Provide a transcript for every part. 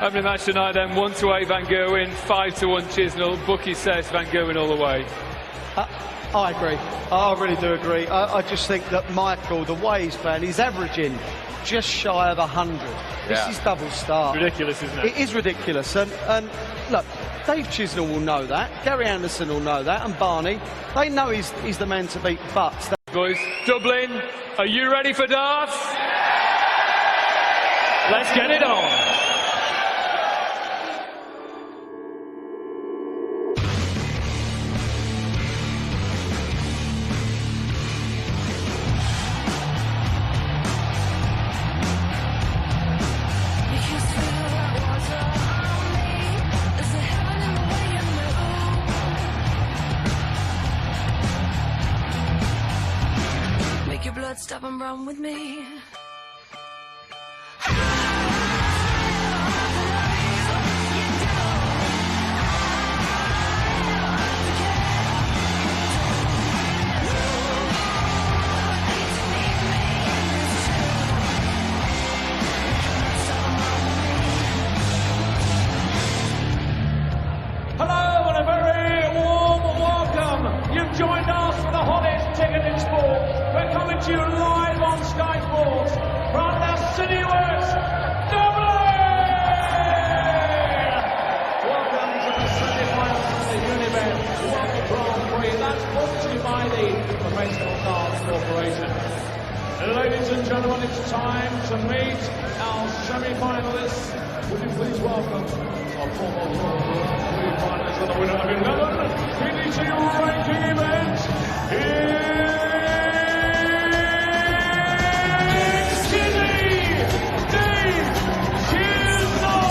Opening match tonight then, 1-8 Van Gerwen, 5-1 Chisnall. Bookie says Van Gerwen all the way. I agree. I really do agree. I just think that Michael, the way he's playing, he's averaging just shy of 100. This is double star. Ridiculous, isn't it? It is ridiculous. And look, Dave Chisnall will know that. Gary Anderson will know that. And Barney, they know he's the man to beat. But boys, Dublin, are you ready for darts? Let's get it on. Stop and run with me. Hello and a very warm welcome. You've joined us for the hottest ticket in sport. We're coming to you live on Sky Sports from the Citywest Dublin! Welcome to the semi-finals of the Unibet World Grand Prix. That's brought to you by the Professional Darts Corporation. Ladies and gentlemen, it's time to meet our semi-finalists. Would you please welcome our former World Grand Prix finalists and the winner of 11 PDC ranking events. Here Dave Chisnall!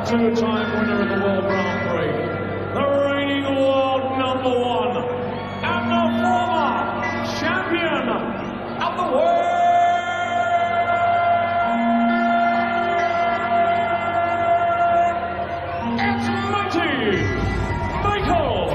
Two-time winner of the World Grand Prix, the reigning world #1, and the former champion of the world. It's mighty Michael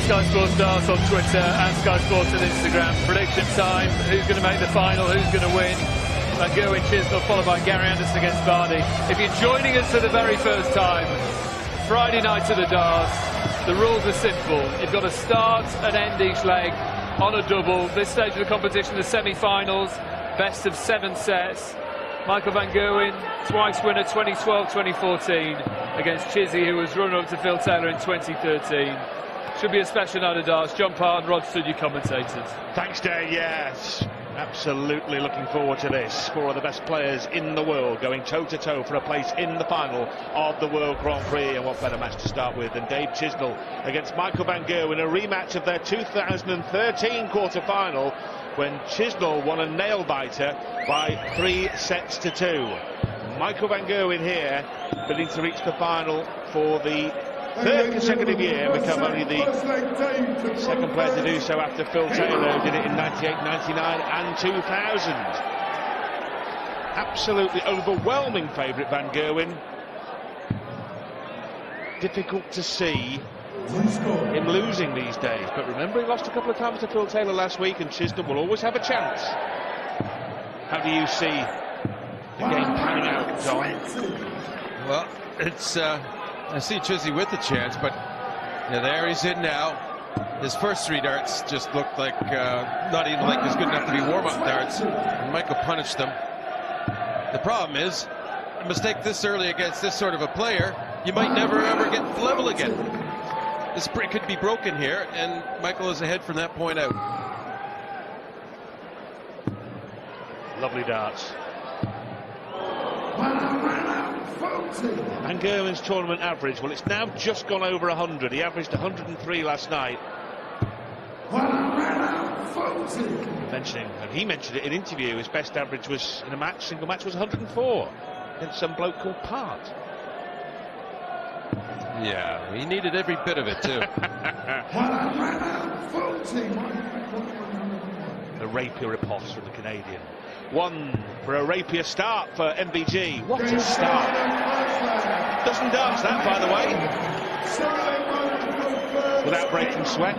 Sky Sports Darts on Twitter and Sky Sports on Instagram. Prediction time, who's going to make the final, who's going to win. Van Gerwen Chisnall, followed by Gary Anderson against Barney. If you're joining us for the very first time, Friday night to the darts, the rules are simple. You've got to start and end each leg on a double. This stage of the competition, the semi-finals, best of 7 sets. Michael van Gerwen, twice winner 2012-2014 against Chizzy, who was runner-up to Phil Taylor in 2013. Should be a special night of darts. John Parton, Rod Stood, your commentators. Thanks, Dave. Yes, absolutely looking forward to this. Four of the best players in the world going toe-to-toe for a place in the final of the World Grand Prix. And what better match to start with than Dave Chisnall against Michael van Gerwen, a rematch of their 2013 quarter-final when Chisnall won a nail-biter by 3-2. Michael van Gerwen here, bidding to reach the final for the third consecutive year, become only the second player to do so after Phil Taylor, who did it in 98, 99 and 2000. Absolutely overwhelming favourite, Van Gerwen. Difficult to see him losing these days, but remember, he lost a couple of times to Phil Taylor last week, and Chisnall will always have a chance. How do you see the game panning out, John? Well, it's I see Chizzy with the chance, but there he's in now. His first 3 darts just looked like not even like he's good enough to be warm-up darts, and Michael punished them. The problem is, a mistake this early against this sort of a player, you might never ever get level again. This could be broken here, and Michael is ahead from that point out. Lovely darts. Van Gerwen's tournament average, well, it's now just gone over 100. He averaged 103 last night. Mentioning, and he mentioned it in an interview, his best average was in a match, single match, was 104 against some bloke called Part. Yeah, he needed every bit of it too. The rapier riposte from the Canadian. One for a rapier start for MVG. What a start. Doesn't dance that, by the way. Without breaking sweat.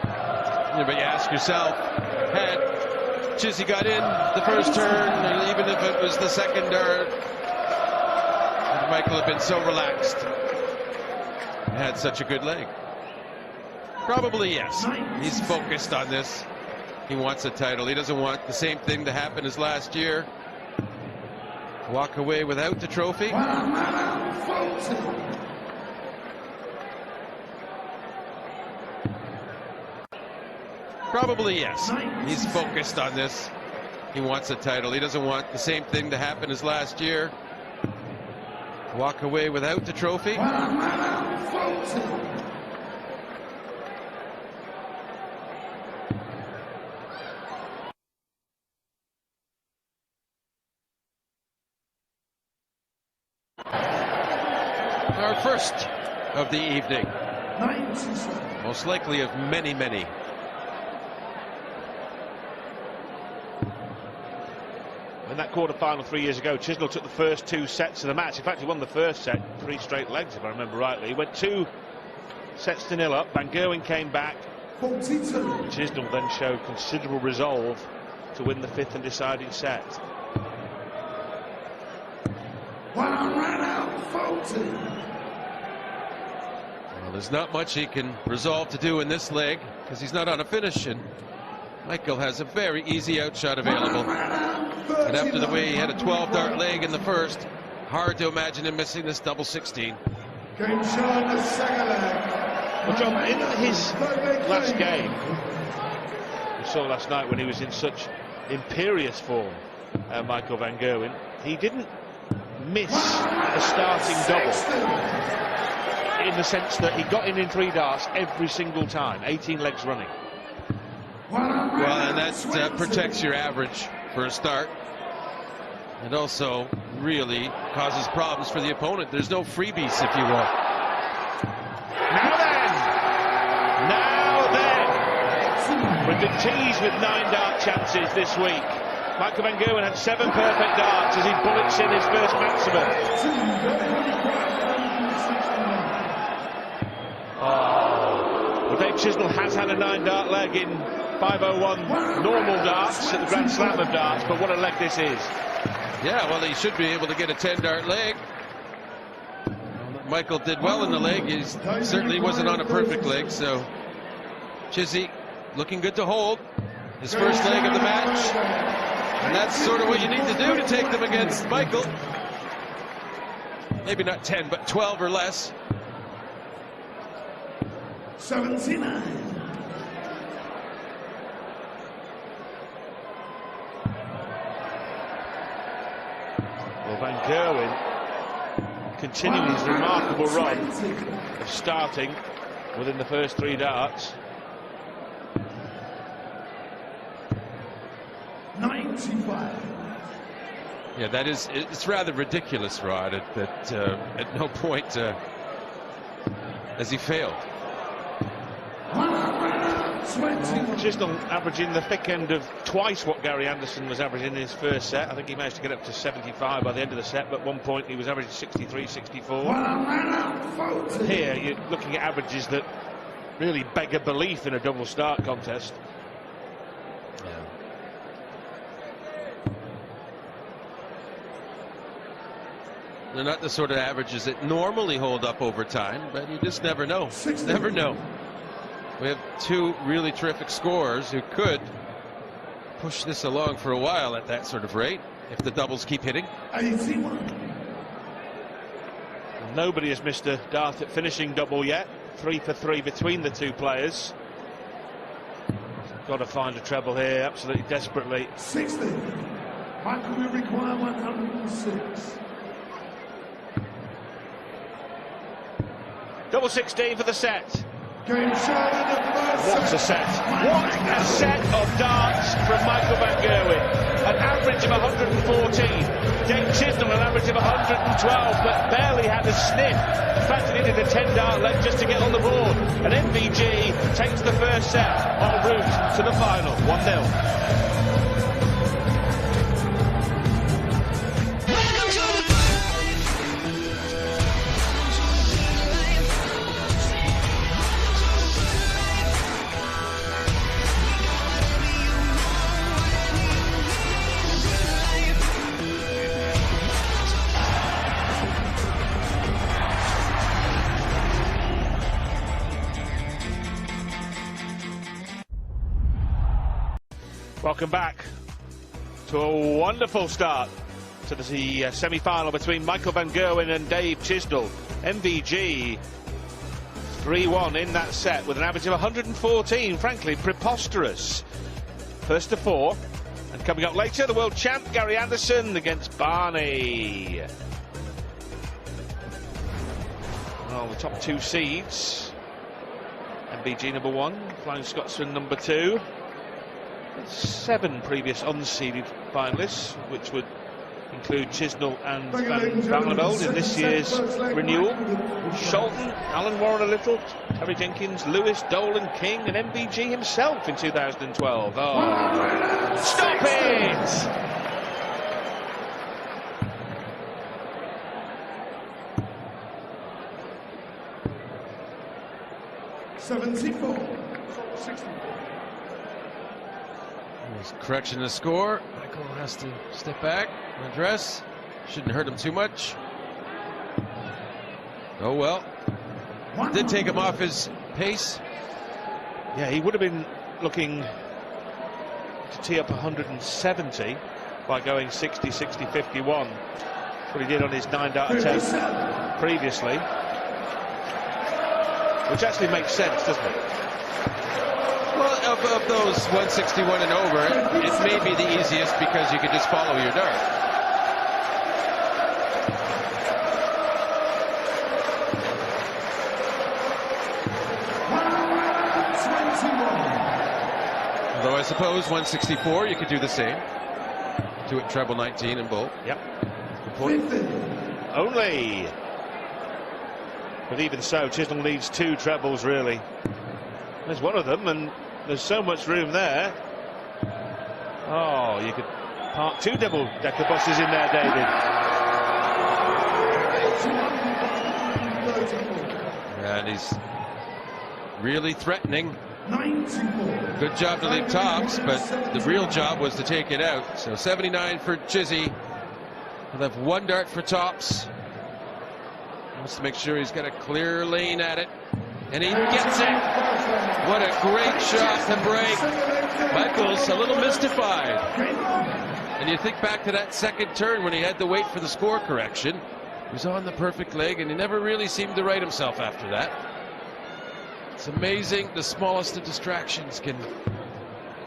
Yeah, but you ask yourself, had Chizzy got in the first turn, or even if it was the second dart, would Michael have been so relaxed and had such a good leg? Probably yes. He's focused on this. He wants a title. He doesn't want the same thing to happen as last year. Walk away without the trophy. Probably yes. He's focused on this. He wants a title. He doesn't want the same thing to happen as last year. Walk away without the trophy. Our first of the evening, most likely of many, many. In that quarter-final 3 years ago, Chisnall took the first 2 sets of the match. In fact, he won the first set 3 straight legs, if I remember rightly. He went 2 sets to 0 up. Van Gerwen came back. Chisnall then showed considerable resolve to win the 5th and deciding set. Well, there's not much he can resolve to do in this leg because he's not on a finish, and Michael has a very easy outshot available. And after the way he had a 12-dart leg in the first, hard to imagine him missing this double 16. Well, John, in his last game, we saw last night when he was in such imperious form, Michael van Gerwen, he didn't miss a starting double, in the sense that he got in 3 darts every single time, 18 legs running. Well, and that protects your average for a start. It also really causes problems for the opponent. There's no freebies, if you will. Now then, we've been teased with 9 dart chances this week. Michael van Gerwen had 7 perfect darts as he bullets in his first maximum. Well, Dave Chisnall has had a 9-dart leg in 501 normal darts at the Grand Slam of darts, but what a leg this is. Yeah, well, he should be able to get a 10-dart leg. Michael did well in the leg. He certainly wasn't on a perfect leg, so Chizzy looking good to hold his first leg of the match. And that's sort of what you need to do to take them against Michael. maybe not 10, but 12 or less. 79. Well, Van Gerwen continuing his remarkable run of starting within the first 3 darts. 95. Yeah, that is, it's rather ridiculous, Rod, that at no point has he failed. Chisnall averaging the thick end of twice what Gary Anderson was averaging in his first set. I think he managed to get up to 75 by the end of the set, but at one point he was averaging 63, 64. Here you're looking at averages that really beg a belief in a double start contest. They're not the sort of averages that normally hold up over time, but you just never know. Never know. We have 2 really terrific scorers who could push this along for a while at that sort of rate if the doubles keep hitting. 81. Nobody has missed a dart at finishing double yet. 3 for 3 between the 2 players. Got to find a treble here, absolutely desperately. 60. Michael will require 106. Double 16 for the set. Game shot in the first What a set. What a set of darts from Michael van Gerwen. An average of 114. Dave Chisnall an average of 112, but barely had a sniff. In fact, he needed a 10-dart leg just to get on the board. And MVG takes the first set en route to the final, 1-0. Welcome back to a wonderful start to the semi-final between Michael van Gerwen and Dave Chisnall. MVG 3-1 in that set with an average of 114, frankly preposterous. First to 4, and coming up later, the world champ Gary Anderson against Barney. Well, the top 2 seeds, MVG number 1, Flying Scotsman number 2. 7 previous unseeded finalists, which would include Chisnall and Van Barneveld in this year's renewal. Sholton, Alan Warren a little, Terry Jenkins, Lewis, Dolan, King, and MVG himself in 2012. Oh, stop it! 74. 64. Correction to score. Michael has to step back and address. Shouldn't hurt him too much. Oh well. Did take him off his pace. Yeah, he would have been looking to tee up 170 by going 60, 60, 51. That's what he did on his 9-dart attempt previously. Which actually makes sense, doesn't it? Well, of those 161 and over, it may be the easiest because you can just follow your dart. Although I suppose 164, you could do the same. Do it treble 19 and both. Yep. Good point. Only. But even so, Chisnall needs 2 trebles, really. There's one of them, and there's so much room there. Oh, you could park 2 double-decker buses in there, David. And he's really threatening. Good job to leave tops, but the real job was to take it out. So 79 for Chizzy. He'll have 1 dart for tops. Wants to make sure he's got a clear lane at it. And he gets it. What a great shot to break. Michael's a little mystified. And you think back to that second turn when he had to wait for the score correction. He was on the perfect leg, and he never really seemed to right himself after that. It's amazing the smallest of distractions can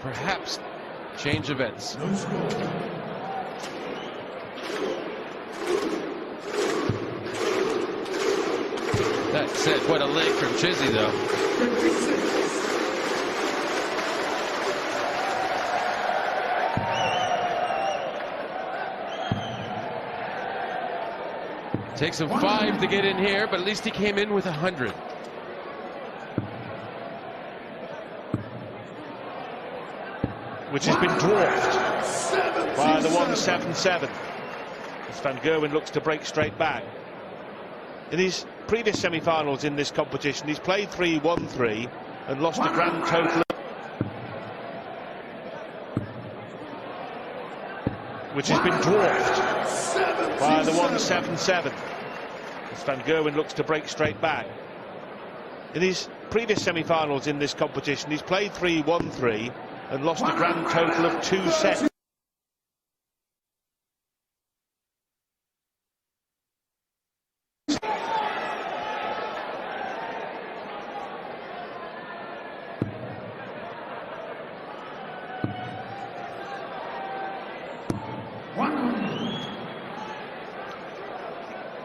perhaps change events. No score. That said, what a leg from Chizzy, though. 56. Takes him 5 to get in here, but at least he came in with 100. Which has been dwarfed by the 177. As Van Gerwen looks to break straight back. In his previous semi-finals in this competition, he's played 3, won 3, and lost a grand total, which has been dwarfed by the 177. As Van Gerwen looks to break straight back. In his previous semi-finals in this competition, he's played 3, won 3, and lost a grand total of 2 sets.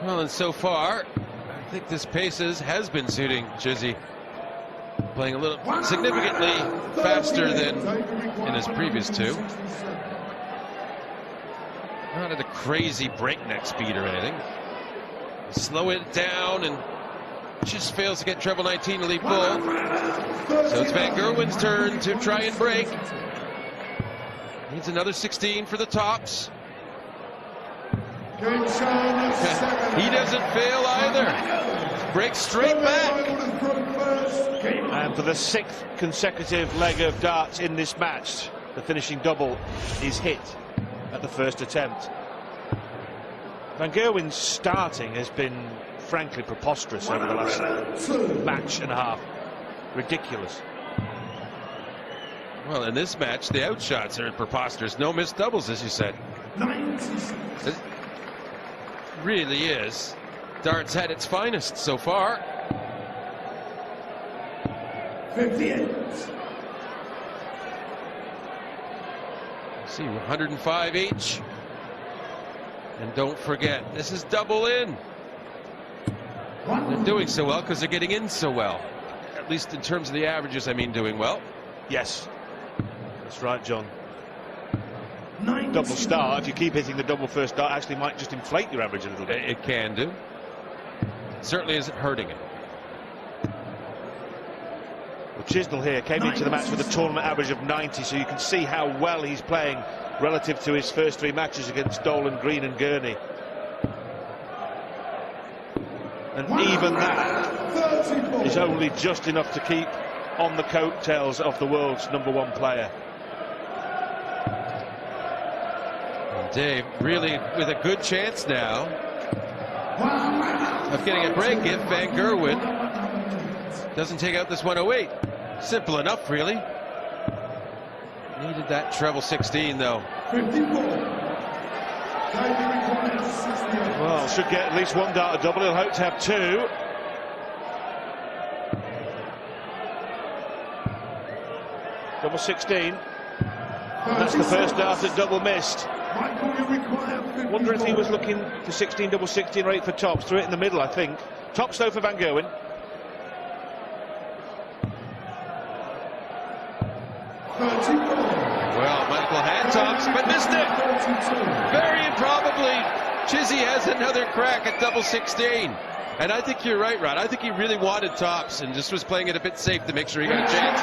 Well, and so far, I think this pace has been suiting Chizzy. Playing a little significantly faster than in his previous 2. Not at a crazy breakneck speed or anything. Slow it down and just fails to get treble 19 to lead bull. So it's Van Gerwen's turn to try and break. Needs another 16 for the tops. Game show. He doesn't fail either. Breaks straight back. And for the 6th consecutive leg of darts in this match, the finishing double is hit at the first attempt. Van Gerwen's starting has been frankly preposterous over the last match and a half. Ridiculous. Well, in this match, the outshots are preposterous. No missed doubles, as you said. It really is. Darts had its finest so far. 58. See, 105 each. And don't forget, this is double in. They're doing so well because they're getting in so well. At least in terms of the averages, I mean doing well. Yes, that's right, John. Double start, if you keep hitting the double first start, actually might just inflate your average a little bit. It can do. Certainly isn't hurting it. Well, Chisnall here came into the match with a tournament average of 90, so you can see how well he's playing relative to his first 3 matches against Dolan, Green and Gurney. And even that is only just enough to keep on the coattails of the world's #1 player. And Dave really with a good chance now of getting a break if Van Gerwen doesn't take out this 108. Simple enough, really. Needed that treble 16, though. 54. Well, should get at least 1 dart a double. He'll hope to have 2. Double 16. And that's the first dart at double missed. Wonder if he was looking for 16, double 16 or 8 for tops. Threw it in the middle, I think. Tops though for Van Gerwen. Well, Michael had tops, but missed it. Very improbably, Chizzy has another crack at double 16. And I think you're right, Rod. I think he really wanted tops and just was playing it a bit safe to make sure he got a chance.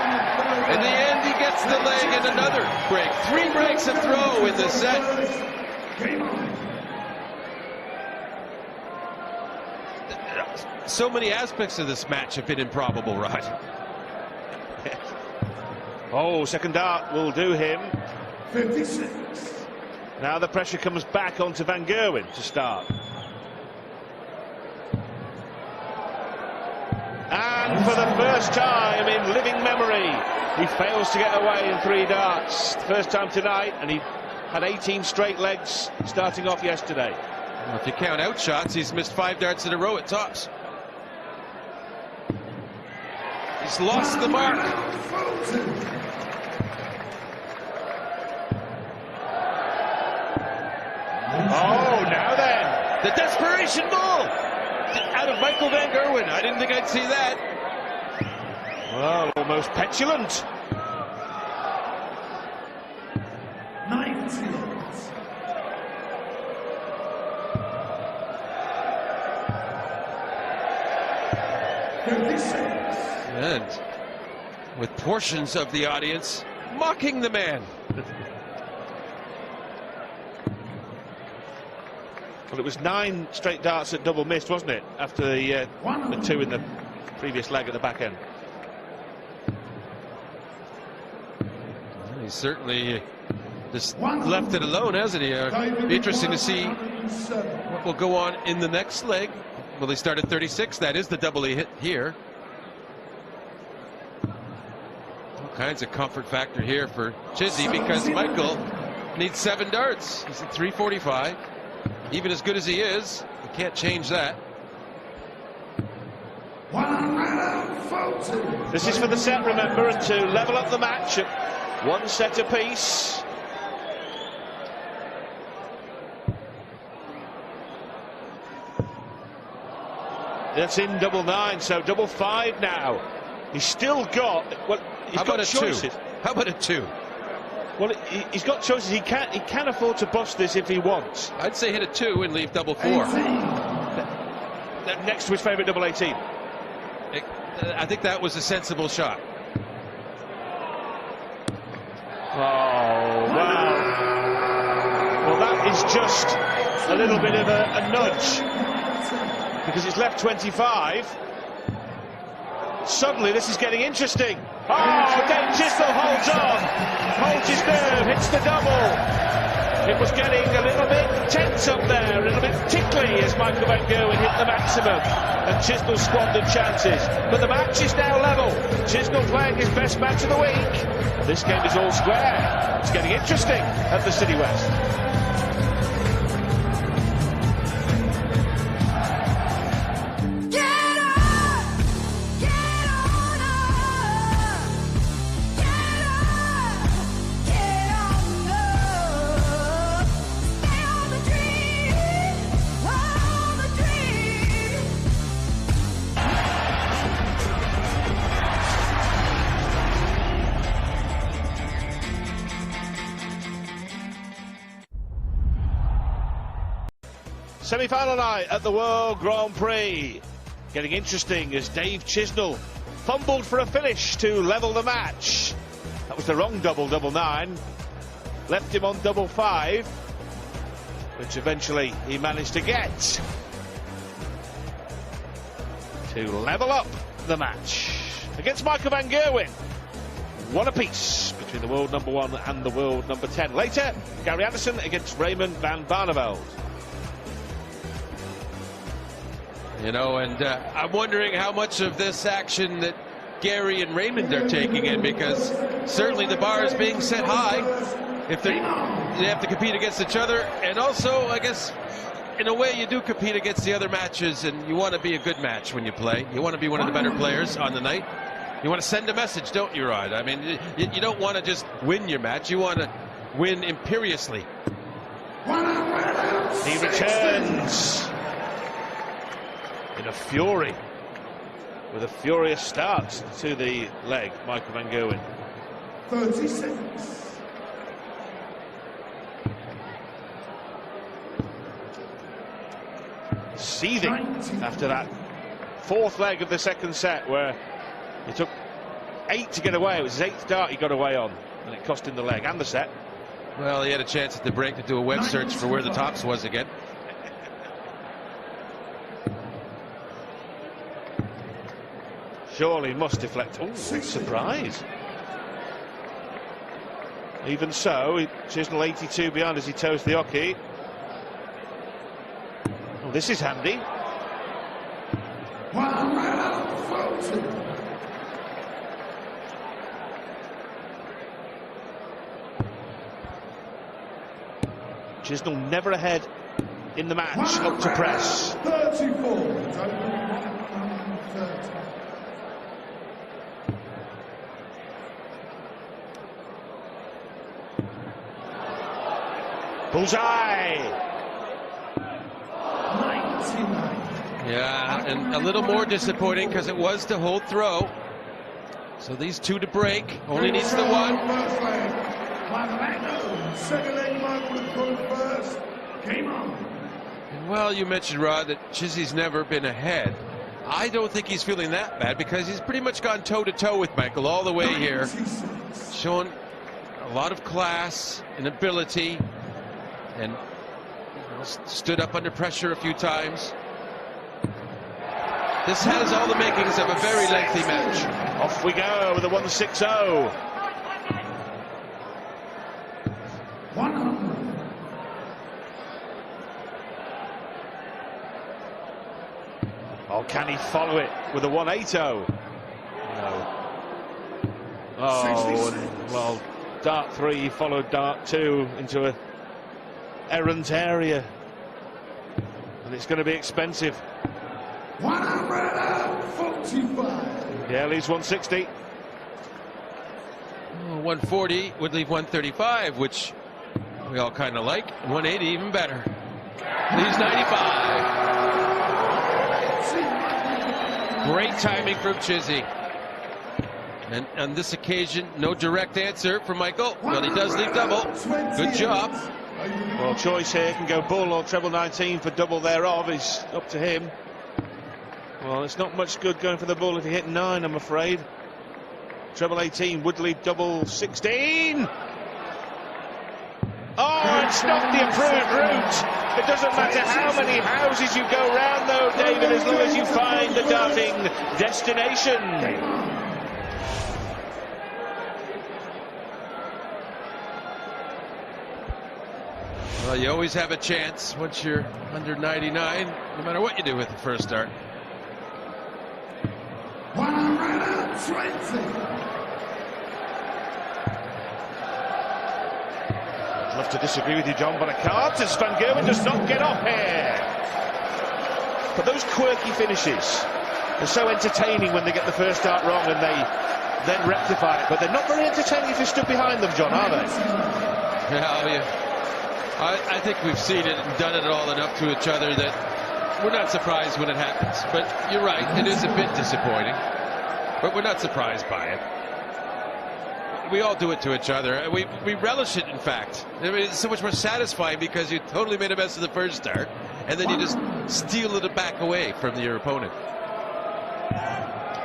In the end, he gets the leg and another break. 3 breaks a throw in the set. So many aspects of this match have been improbable, Rod. Oh, second dart will do him. 56. Now the pressure comes back onto Van Gerwen to start. And for the first time in living memory, he fails to get away in 3 darts. First time tonight, and he had 18 straight legs starting off yesterday. Well, if you count out shots, he's missed 5 darts in a row at tops. He's lost the mark. Oh, now then. The desperation ball out of Michael van Gerwen. I didn't think I'd see that. Well, almost petulant. 90. And with portions of the audience mocking the man. Well, it was 9 straight darts at double missed, wasn't it? After the 2 in the previous leg at the back end. He's certainly just left it alone, hasn't he? Be interesting to see what will go on in the next leg. Will he start at 36? That is the double he hit here. All kinds of comfort factor here for Chizzy, because Michael needs 7 darts. He's at 345. Even as good as he is, you can't change that. This is for the set, remember, and to level up the match at 1 set apiece. That's in double 9, so double 5 now. He's still got, well, he's got choices. 2? How about a 2? Well, he's got choices. He can afford to bust this if he wants. I'd say hit a 2 and leave double 4. Next to his favourite double 18. I think that was a sensible shot. Oh, wow. Well, that is just a little bit of a nudge, because it's left 25. Suddenly this is getting interesting. Oh, Dave Chisnall holds on, holds his nerve, hits the double. It was getting a little bit tense up there, a little bit tickly as Michael van Gerwen hit the maximum, and Chisnall squandered chances. But the match is now level. Chisnall playing his best match of the week. This game is all square. It's getting interesting at the Citywest. Semi-final night at the World Grand Prix. Getting interesting as Dave Chisnall fumbled for a finish to level the match. That was the wrong double 9. Left him on double 5, which eventually he managed to get to level up the match against Michael van Gerwen. 1 apiece between the world number 1 and the world number 10. Later, Gary Anderson against Raymond van Barneveld. You know, and I'm wondering how much of this action that Gary and Raymond are taking in, because certainly the bar is being set high if they have to compete against each other, and also, I guess, in a way, you do compete against the other matches, and you want to be a good match when you play. You want to be one of the better players on the night. You want to send a message, don't you, Rod? I mean, you don't want to just win your match. You want to win imperiously. He returns in a fury, with a furious start to the leg, Michael van Gerwen. 36. Seething after that 4th leg of the second set, where he took 8 to get away. It was his 8th dart he got away on, and it cost him the leg and the set. Well, he had a chance at the break to do a web search for where the tops was again. Surely must deflect. Oh, surprise. Even so, Chisnall 82 behind as he toes the hockey. Oh, this is handy. Chisnall never ahead in the match up to press. 34. Bullseye. 99. Yeah, and a little more disappointing because it was the hold throw. So these two to break. Only needs the one. First leg. Second leg, Michael to throw first. Game on. And well, you mentioned, Rod, that Chizzy's never been ahead. I don't think he's feeling that bad because he's pretty much gone toe-to-toe with Michael all the way here. Shown a lot of class and ability. And stood up under pressure a few times. This has all the makings of a very lengthy match. Off we go with the 160. 100. Oh, can he follow it with a 180? No. Oh, and, well, Dart 3 followed Dart 2 into a errant area. And it's going to be expensive. 145. Yeah, leaves 160. 140 would leave 135, which we all kind of like. 180 even better. Leaves 95. Great timing from Chizzy. And on this occasion, no direct answer from Michael. Well, he does leave double. Good job. Well, choice here can go bull or treble 19 for double thereof. It's up to him. Well, it's not much good going for the bull if you hit 9, I'm afraid. Treble 18 would leave double 16. Oh, it's not the approved route. It doesn't matter how many houses you go round, though, David, as long as you find the darting destination. Well, you always have a chance once you're under 99, no matter what you do with the first start. 120. I'd love to disagree with you, John, but I can't, as Van Gerwen does not get off here. But those quirky finishes are so entertaining when they get the first start wrong and they then rectify it. But they're not very entertaining if you stood behind them, John, are they? Yeah, I think we've seen it and done it all enough to each other that we're not surprised when it happens. But you're right, it is a bit disappointing. But we're not surprised by it. We all do it to each other. We relish it, in fact. I mean, it's so much more satisfying because you totally made a mess of the first start, and then you just steal it back away from your opponent.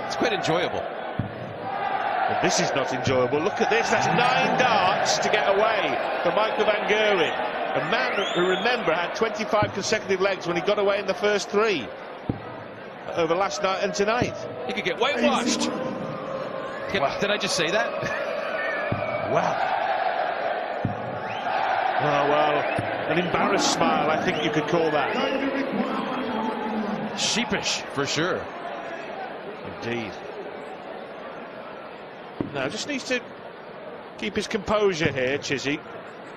It's quite enjoyable. Well, this is not enjoyable. Look at this. That's 9 darts to get away for Michael van Gerwen. A man who, remember, had 25 consecutive legs when he got away in the first 3 over last night and tonight. He could get whitewashed. Did I just say that? Wow. Oh, well, an embarrassed smile, I think you could call that. Sheepish, for sure. Indeed. Now, just needs to keep his composure here, Chizzy.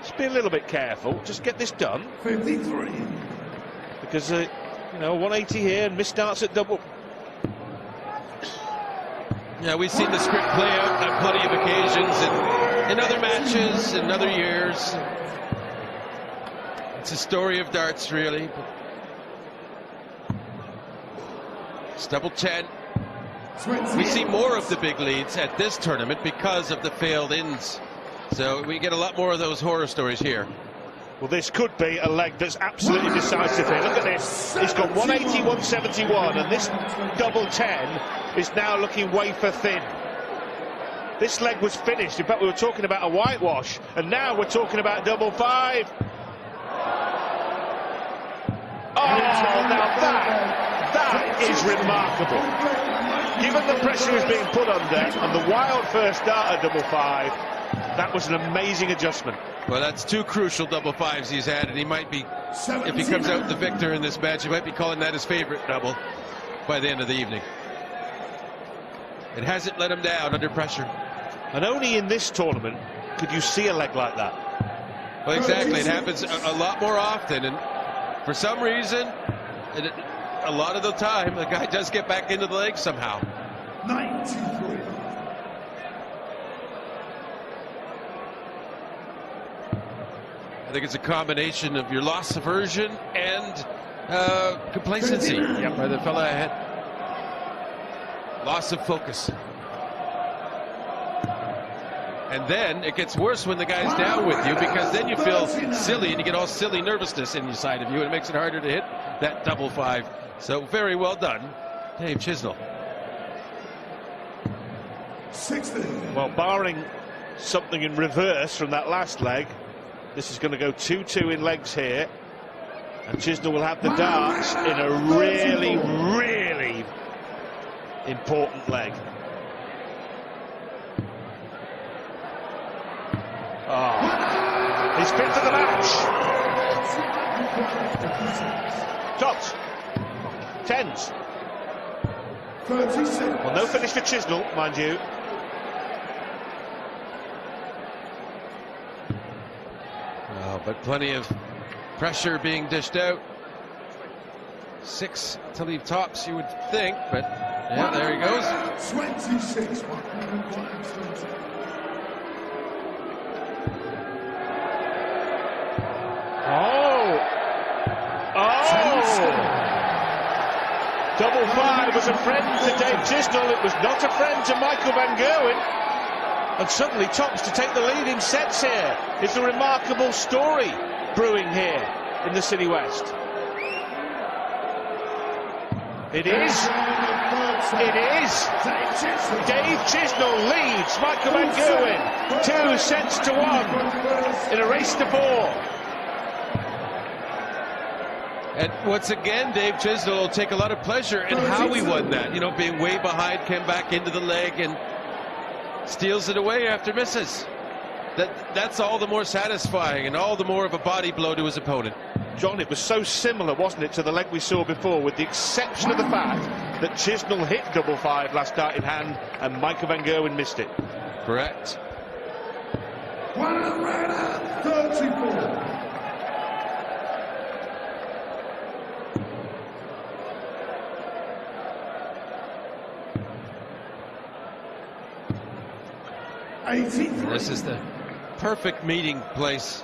Just be a little bit careful. Just get this done. 53. Because, you know, 180 here and missed starts at double. Yeah, we've seen the script play out on plenty of occasions in other matches, in other years. It's a story of darts, really. It's double 10. We see more of the big leads at this tournament because of the failed ins. So we get a lot more of those horror stories here. Well, this could be a leg that's absolutely decisive here. Look at this. He's got 180, 171, and this double 10 is now looking wafer thin. This leg was finished. In fact, we were talking about a whitewash, and now we're talking about double 5. Oh, now that is remarkable. Given the pressure he's being put under and the wild first start at double 5, that was an amazing adjustment. Well, that's 2 crucial double 5s he's had, and he might be, if he comes out the victor in this match, he might be calling that his favorite double by the end of the evening. It hasn't let him down under pressure. And only in this tournament could you see a leg like that. Well, exactly. It happens a lot more often, and for some reason, a lot of the time, the guy does get back into the leg somehow. 93. I think it's a combination of your loss aversion and complacency by the fella ahead. Loss of focus. And then it gets worse when the guy's down with you, because then you feel silly and you get all silly nervousness inside of you, and it makes it harder to hit that double five. So very well done, Dave Chisnall. 60. Well, barring something in reverse from that last leg, this is going to go 2-2 in legs here, and Chisnall will have the darts in a really, really important leg. Oh, he's fit for the match. Tops. Tens. 36. Well, no finish for Chisnall, mind you. Oh, but plenty of pressure being dished out. 6 to leave tops, you would think, but yeah, there he goes. 26. Double five was a friend to Dave Chisnall. It was not a friend to Michael van Gerwen. And suddenly tops to take the lead in sets here. It's a remarkable story brewing here in the Citywest. It is. It is. Dave Chisnall leads Michael van Gerwen 2-1 in a race to 4. And once again, Dave Chisnall will take a lot of pleasure in how he won that. You know, being way behind, came back into the leg and steals it away after misses. That's all the more satisfying and all the more of a body blow to his opponent. John, it was so similar, wasn't it, to the leg we saw before, with the exception of the fact that Chisnall hit double five last start in hand and Michael van Gerwen missed it. Correct. 134. This is the perfect meeting place.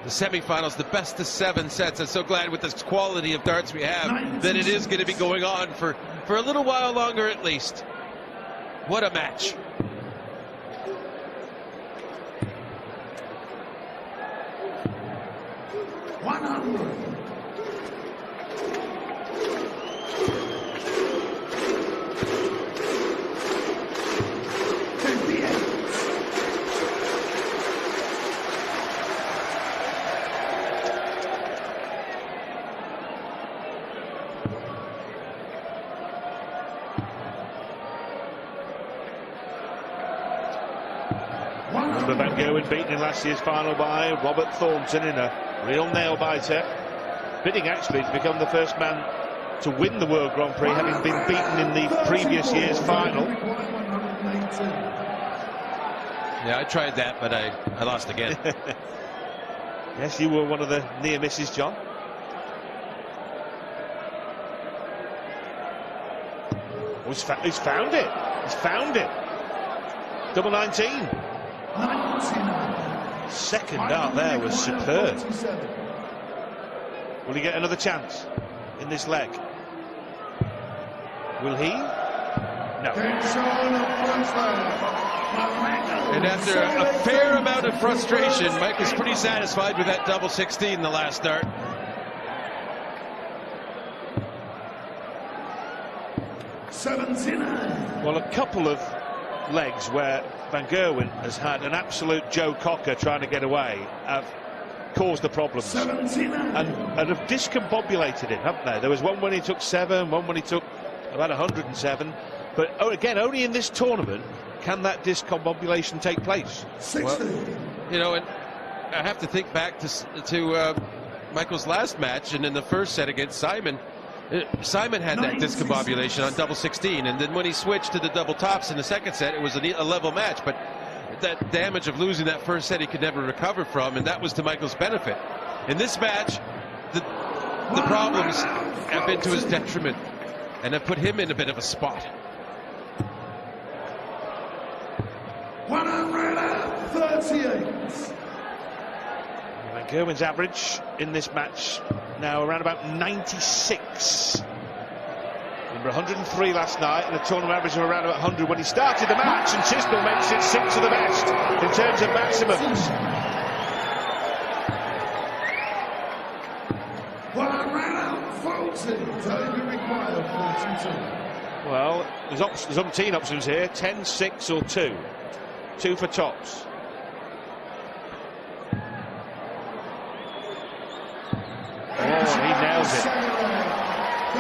The semifinals, the best of 7 sets. I'm so glad with this quality of darts we have that it is going to be going on for a little while longer at least. What a match. Van Gerwen beaten in last year's final by Robert Thornton in a real nail-biter. Bidding actually to become the first man to win the World Grand Prix, having been beaten in the previous year's final. Yeah, I tried that, but I lost again. Yes, you were one of the near misses, John. Oh, he's found it. He's found it. Double 19. Second out there was superb. Will he get another chance in this leg? Will he? No. And after a fair amount of frustration, Mike is pretty satisfied with that double 16 the last start. Well, a couple of legs where Van Gerwen has had an absolute Joe Cocker trying to get away have caused the problems and have discombobulated him, haven't they? There was one when he took 7, one when he took about 107, but again, only in this tournament can that discombobulation take place. Well, you know, and I have to think back to Michael's last match, and in the first set against Simon, Simon had that discombobulation on double 16, and then when he switched to the double tops in the second set, it was a level match, but that damage of losing that first set he could never recover from, and that was to Michael's benefit. In this match, the problems have been to his detriment and have put him in a bit of a spot. 138. Van Gerwen's average in this match now around about 96. Number 103 last night, and a tournament average of around about 100 when he started the match, and Chisnall makes it 6 of the best in terms of maximums. Well, there's umpteen options here, 10, 6 or 2. 2 for tops. Oh, he nails it.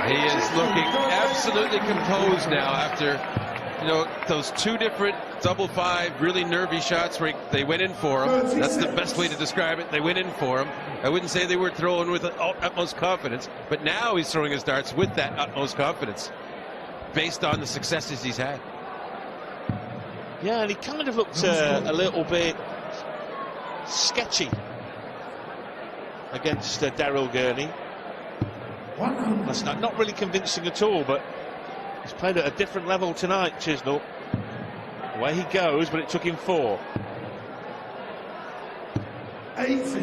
He is looking absolutely composed now after, you know, those 2 different double 5 really nervy shots where they went in for him. That's the best way to describe it. They went in for him. I wouldn't say they were throwing with utmost confidence, but now he's throwing his darts with that utmost confidence based on the successes he's had. Yeah, and he kind of looked a little bit sketchy against Daryl Gurney. That's not really convincing at all, but he's played at a different level tonight, Chisnall. Away he goes, but it took him 4. 80.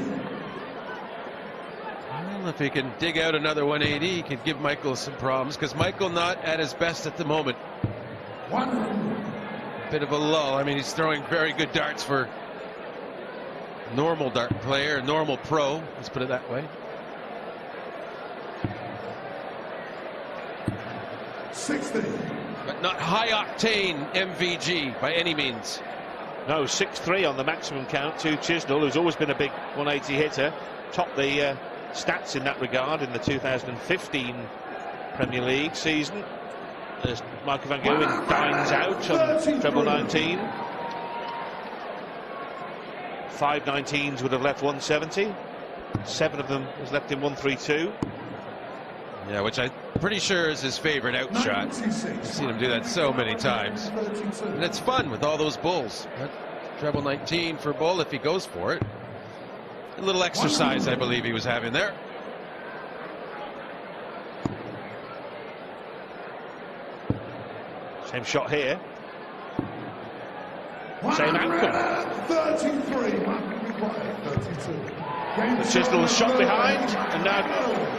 Well, if he can dig out another 180, he could give Michael some problems, because Michael not at his best at the moment. 100. Bit of a lull. I mean, he's throwing very good darts for a normal dart player, a normal pro, let's put it that way. 60. But not high octane MVG by any means. No, 6-3 on the maximum count to Chisnall, who's always been a big 180 hitter. Topped the stats in that regard in the 2015 Premier League season, as Michael van Gerwen dines out on treble 19. 5 19s would have left 170. 7 of them has left him 132. Yeah, which I'm pretty sure is his favorite out shot. I've seen him do that so many times. And it's fun with all those bulls. Treble 19 for bull if he goes for it. A little exercise, I believe he was having there. Same shot here. Same outcome. 33. The Chisnall shot behind, and now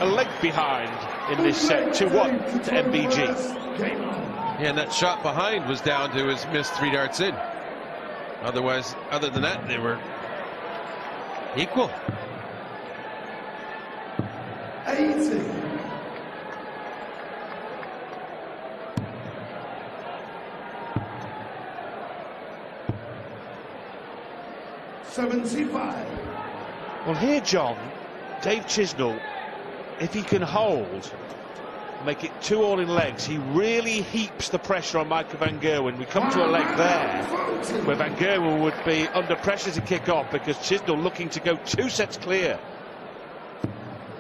a leg behind in this set, 2-1 to MVG. Yeah, and that shot behind was down to his missed 3 darts in. Otherwise, other than that, they were equal. 80. 75. Well, here, John, Dave Chisnall, if he can hold, make it 2 all in legs, he really heaps the pressure on Michael van Gerwen. We come to a leg there where Van Gerwen would be under pressure to kick off because Chisnall looking to go 2 sets clear.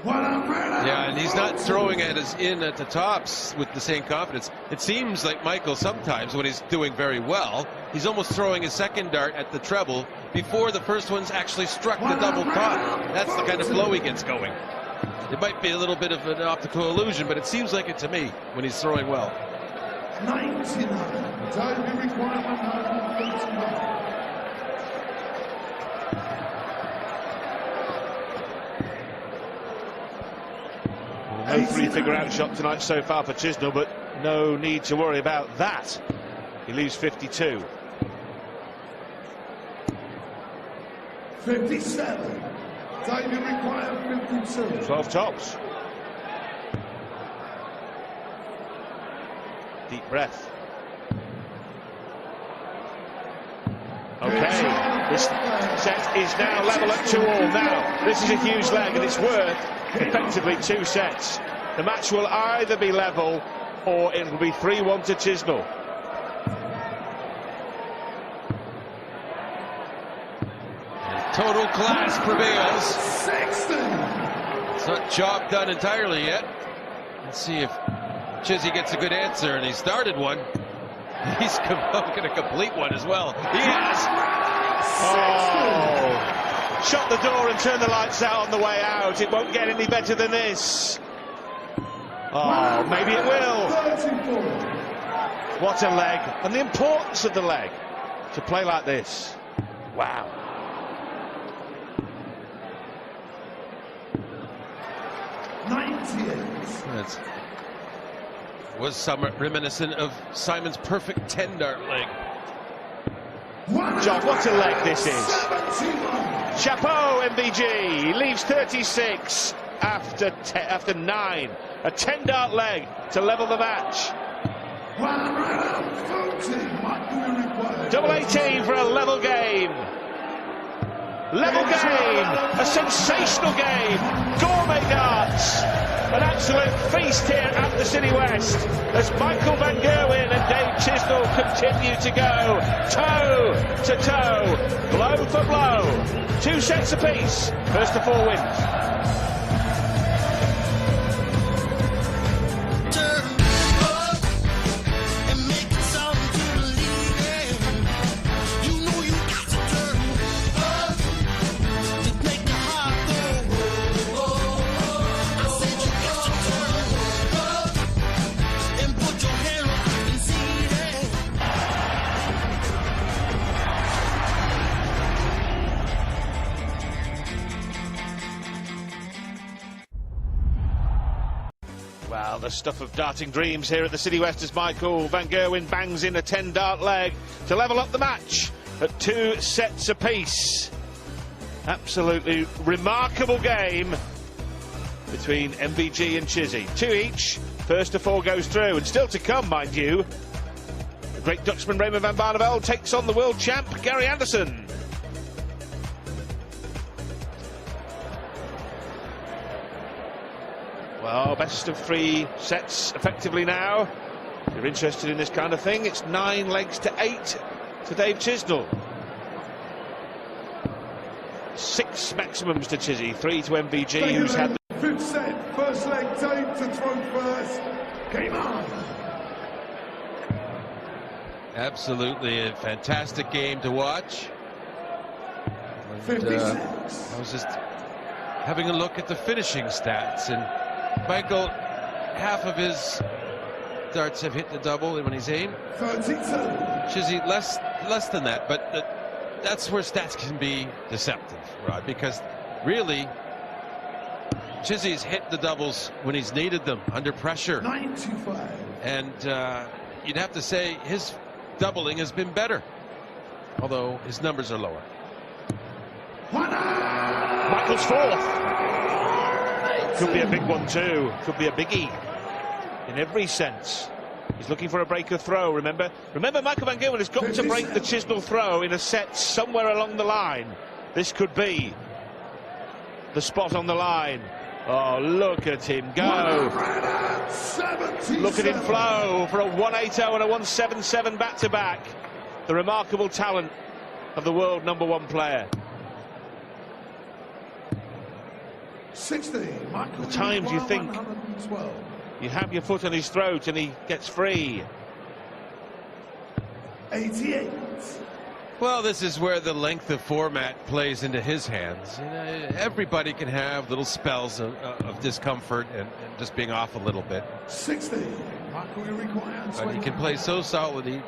Yeah, and he's not throwing it as in at the tops with the same confidence. It seems like Michael sometimes, when he's doing very well, he's almost throwing his second dart at the treble before the first one's actually struck the double top. That's the kind of flow he gets going. It might be a little bit of an optical illusion, but it seems like it to me when he's throwing well. 99. Time requirement 139. No 3-figure out shot tonight so far for Chisnall, but no need to worry about that. He leaves 52. 57. Time required 52. 12 tops. Deep breath. Okay, this set is now level at 2 all. Now, this is a huge leg and it's worth effectively 2 sets. The match will either be level or it will be 3-1 to Chisnall. Total class prevails. 60. It's not job done entirely yet. Let's see if Chizzy gets a good answer, and he started one. He's going to complete one as well. He has. Oh, shut the door and turn the lights out on the way out. It won't get any better than this. Oh, maybe it will. What a leg, and the importance of the leg to play like this. Wow. That was somewhat reminiscent of Simon's perfect 10-dart leg. John, what a leg this is. Chapeau, MVG. Leaves 36 after 9. A 10-dart leg to level the match. Double 18 for a level game. Level game. A sensational game. Gourmet darts. An absolute feast here at the Citywest as Michael van Gerwen and Dave Chisnall continue to go toe to toe, blow for blow. 2 sets apiece. First to 4 wins. Well, the stuff of darting dreams here at the Citywest as Michael van Gerwen bangs in a 10-dart leg to level up the match at 2 sets apiece. Absolutely remarkable game between MVG and Chizzy. 2 each. First to 4 goes through, and still to come, mind you. The great Dutchman Raymond van Barneveld takes on the world champ Gary Anderson. Well, best of 3 sets effectively now. If you're interested in this kind of thing, it's 9 legs to 8 to Dave Chisnall. 6 maximums to Chizzy, 3 to MVG, who's had the 5th set, first leg, Dave to throw first. Game on. Absolutely a fantastic game to watch. And, I was just having a look at the finishing stats, and Michael, half of his darts have hit the double when he's aimed. 32. Chizzy less than that, but that's where stats can be deceptive, Rod, because really Chizzy's hit the doubles when he's needed them under pressure. 95. And you'd have to say his doubling has been better, although his numbers are lower. Michael's 4th. Could be a big one too. Could be a biggie in every sense. He's looking for a breaker throw. Remember, Michael van Gerwen has got to break the Chisnall throw in a set somewhere along the line. This could be the spot on the line. Oh, look at him go. Look at him flow for a 180 and a 177 back-to-back. The remarkable talent of the world #1 player. 60. The times you think you have your foot on his throat and he gets free. 88. Well, this is where the length of format plays into his hands. You know, everybody can have little spells of discomfort and just being off a little bit. 60. Michael, you require. But he can play so solidly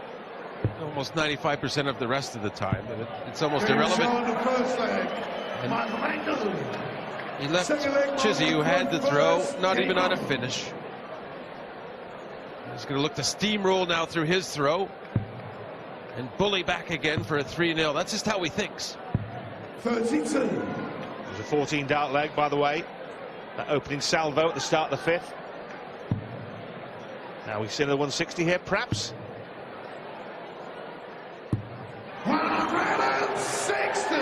almost 95% of the rest of the time that it's almost irrelevant. He left Chizzy, who had the throw, not even on a finish. He's going to look to steamroll now through his throw and bully back again for a 3-0. That's just how he thinks. 32. There's a 14-dart leg, by the way. That opening salvo at the start of the 5th. Now we've seen the 160 here, perhaps. 160.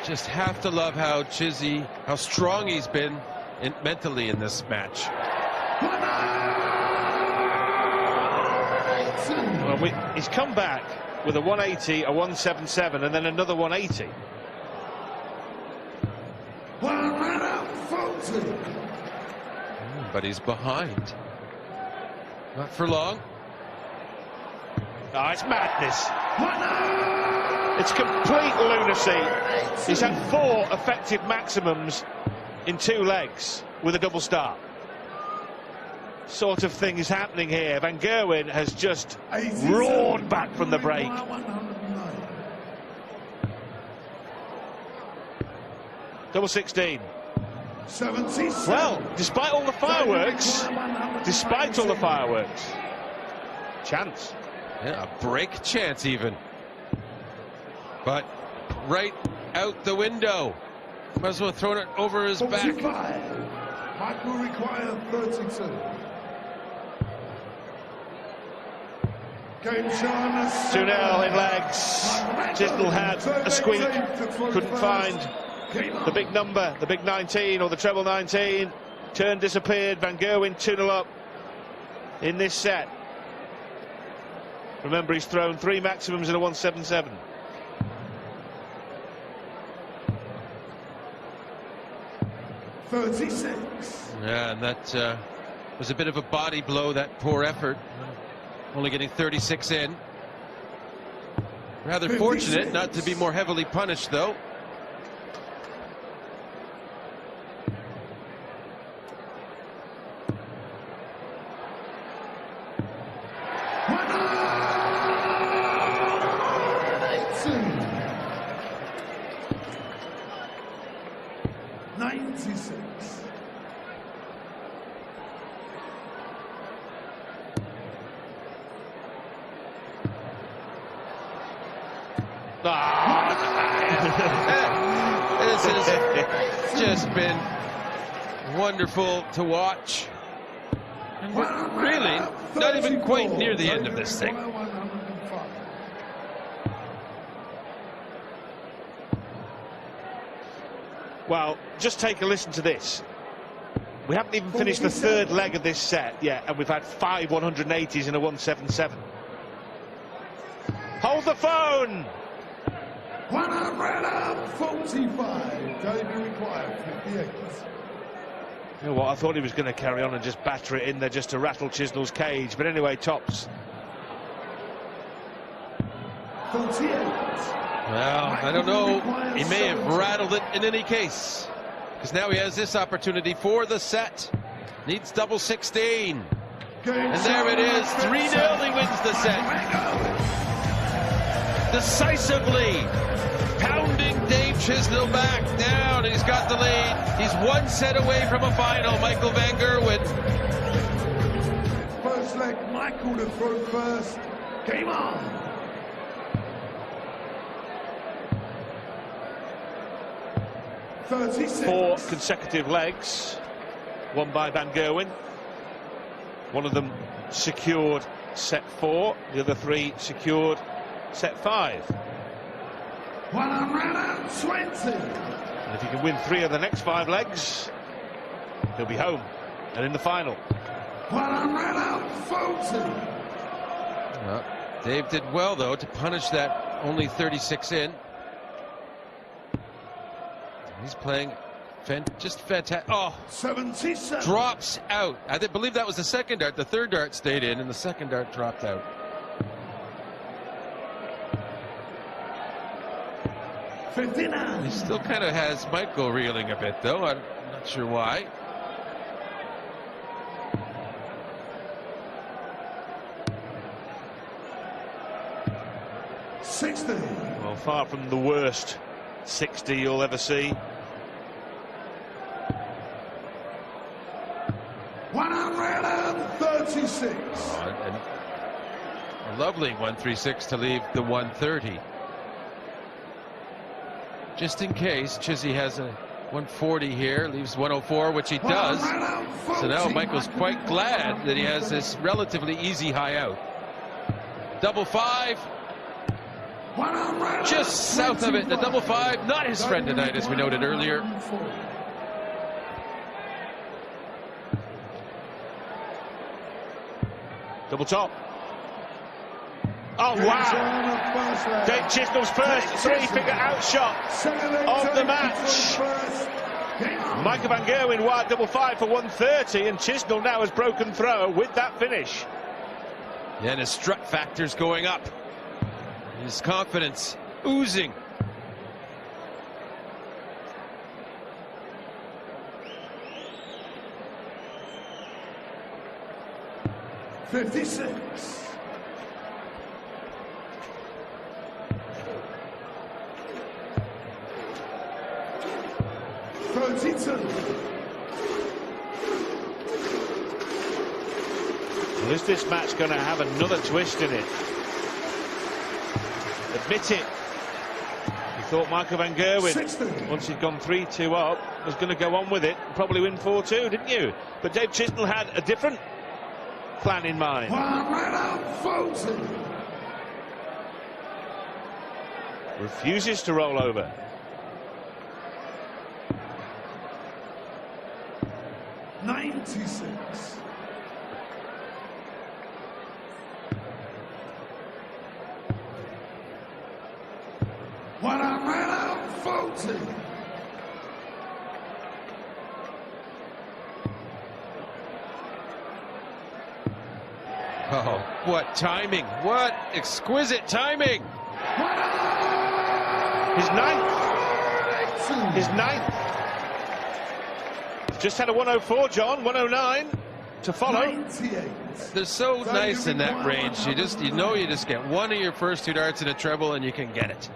Just have to love how Chizzy, how strong he's been mentally in this match. Well, he's come back with a 180, a 177, and then another 180. 140. But he's behind. Not for long. Oh, it's madness. It's complete lunacy. He's had 4 effective maximums in 2 legs with a double start. Sort of thing is happening here. Van Gerwen has just roared back from the break. Double 16. 77. Well, despite all the fireworks, chance. Yeah, a break chance even. But right out the window. Might as well have thrown it over his back. 45. Michael require 32. Game shown. 2-0 in legs. Chisnall had a squeak, couldn't find the big number, the big 19 or the treble 19. Turn disappeared. Van Gerwen 2-0 up in this set. Remember, he's thrown 3 maximums in a 177. Yeah, and that was a bit of a body blow, that poor effort. Only getting 36 in. Rather 56. Fortunate not to be more heavily punished, though. This has just been wonderful to watch. And we're really not even quite near the end of this thing. Well, just take a listen to this. We haven't even finished the 3rd leg of this set yet, and we've had 5 180s in a 177. Hold the phone! 145. David required 58. You know what, I thought he was going to carry on and just batter it in there just to rattle Chisnall's cage, but anyway, tops. 48. Well, I don't know. He may have rattled it in any case, because now he has this opportunity for the set. Needs double 16. And there it is. 3-0. He wins the set. Decisively pounding Dave Chisnall back down. He's got the lead. He's 1 set away from a final. Michael van Gerwen. First leg, Michael to throw first. Game on. Four consecutive legs won by Van Gerwen. One of them secured set 4, the other 3 secured set 5. 120. And if he can win 3 of the next 5 legs, he'll be home and in the final. 140. Well, Dave did well, though, to punish that only 36 in. He's playing just fantastic. Oh, 77. Drops out. I believe that was the second dart. The third dart stayed in, and the second dart dropped out. He still kind of has Michael reeling a bit, though. I'm not sure why. Well, far from the worst 60 you'll ever see. 136. And a lovely 136 to leave the 130. Just in case Chizzy has a 140 here, leaves 104, which he does. So now Michael's quite glad that he has this relatively easy high out. Double 5. Just south of it, the double 5, not his friend tonight, as we noted earlier. Double top. Oh, wow. Dave Chisnall's first 3-figure outshot of the match. Michael van Gerwen wired double 5 for 130, and Chisnall now has broken throw with that finish. Yeah, and his strut factor's going up. His confidence oozing. $56. Well, is this match going to have another twist in it? Admit it. You thought Michael van Gerwen, once he'd gone 3-2 up, was going to go on with it and probably win 4-2, didn't you? But Dave Chisnall had a different plan in mind. Refuses to roll over. $96. What I ran out 40. Oh, what timing! What exquisite timing! His ninth. His ninth. Just had a 104, John. 109 to follow. 98. They're so nice in that range. You know you just get one of your first two darts in a treble and you can get it.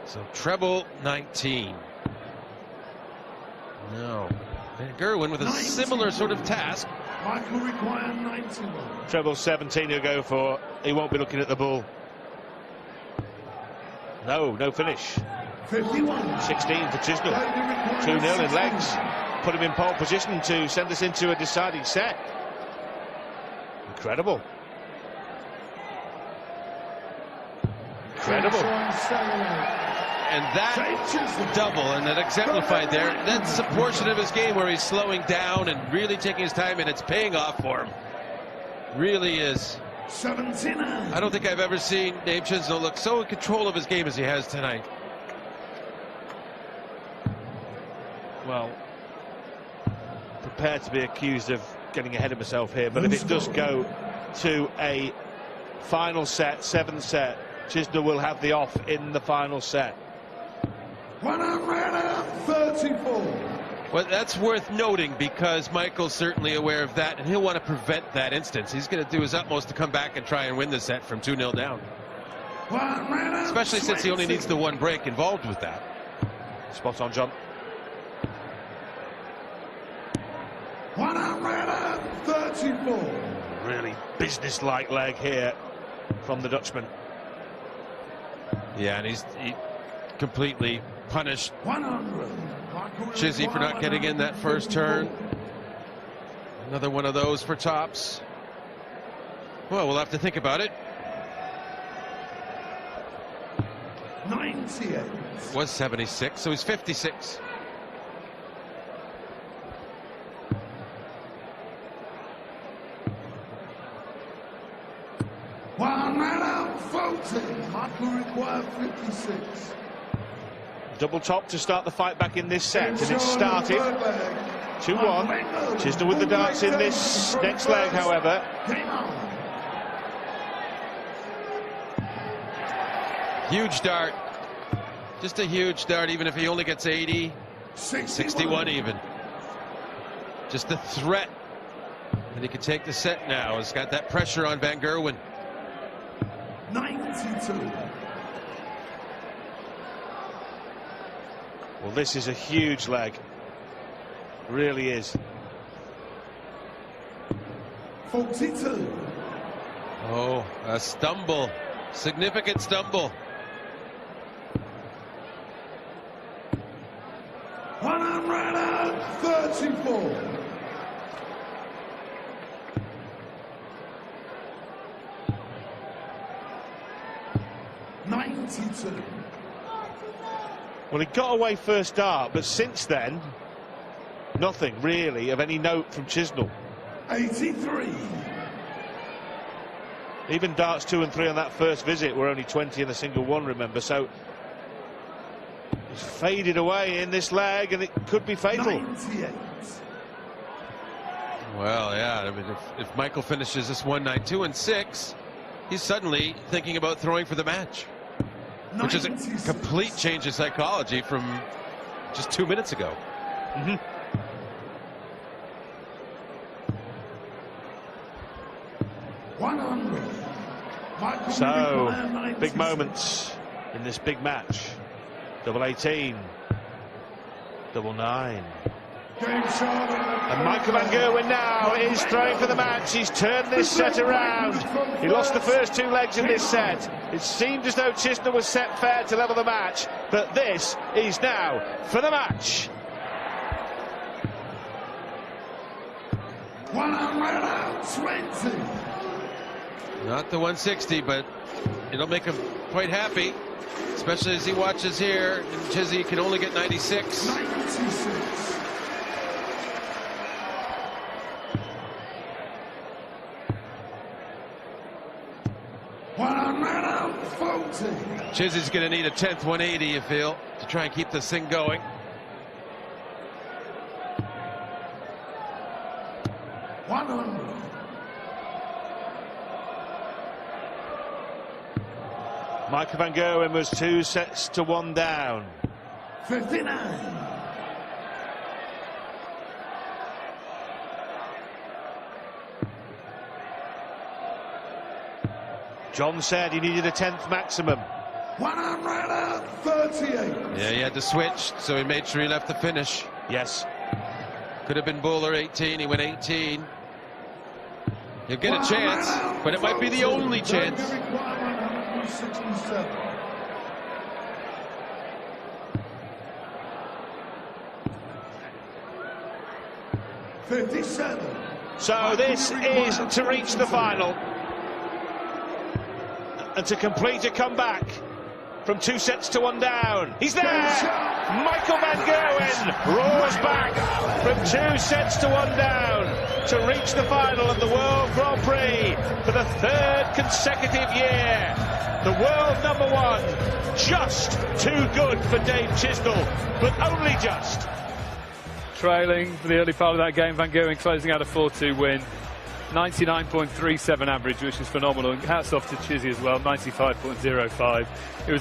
So treble 19. No. Van Gerwen with a similar sort of task. Michael required 91. Treble 17 he'll go for. He won't be looking at the bull. No finish. 51. 16 for Chisnall. 2-0 in legs. Put him in pole position to send us into a deciding set. Incredible. Incredible. And that double, and that exemplified there, that's a portion of his game where he's slowing down and really taking his time, and it's paying off for him. Really is. 79. I don't think I've ever seen Dave Chisnall look so in control of his game as he has tonight. Well, prepared to be accused of getting ahead of myself here, but if it does go to a final set, 7th set, Chisnall will have the off in the final set. 134. Well, that's worth noting because Michael's certainly aware of that, and he'll want to prevent that instance. He's going to do his utmost to come back and try and win the set from 2-0 down. Especially since he only needs the one break involved with that. Spot on, John. 134. Really business-like leg here from the Dutchman. Yeah, and he completely punished 100. Chizzy for not getting in that first turn. Another one of those for tops. Well, we'll have to think about it. 98. Was 76, so he's 56. Michael required 56. Double top to start the fight back in this set, and it's started 2-1. Chisnall with the darts in this next leg, however. Huge dart. Just a huge dart, even if he only gets 80. 61 even. Just the threat that he could take the set now has got that pressure on Van Gerwen. 92. Well, this is a huge leg. Really is. 42. Oh, a stumble. Significant stumble. 134. Well, he got away first dart, but since then, nothing really of any note from Chisnall. 83. Even darts 2 and 3 on that first visit were only 20 in a single one, remember, so it's faded away in this leg, and it could be fatal. 98. Well, yeah, I mean, if Michael finishes this 1-9, 2-6, he's suddenly thinking about throwing for the match. which is a complete change of psychology from just 2 minutes ago. Mm-hmm. So, big moments in this big match. Double 18, double 9. And Michael van Gerwen now is throwing for the match. He's turned this set around. He lost the first 2 legs in this set. It seemed as though Chisnall was set fair to level the match, but this is now for the match. 120. Not the 160, but it'll make him quite happy, especially as he watches here. And Chizzy can only get 96. 96. Chizzy's going to need a 10th 180, you feel, to try and keep this thing going. Michael van Gerwen was 2 sets to 1 down. 59. John said he needed a 10th maximum. 138. Yeah, he had to switch, so he made sure he left the finish. Yes. Could have been bowler 18, he went 18. He'll get a chance, but it might be the only chance. 57. So this is to reach the final and to complete a comeback from 2 sets to 1 down. He's there! Michael van Gerwen roars back from 2 sets to 1 down to reach the final of the World Grand Prix for the 3rd consecutive year. The world #1, just too good for Dave Chisnall, but only just. Trailing for the early part of that game, Van Gerwen closing out a 4-2 win. 99.37 average, which is phenomenal. And hats off to Chizzy as well, 95.05. It was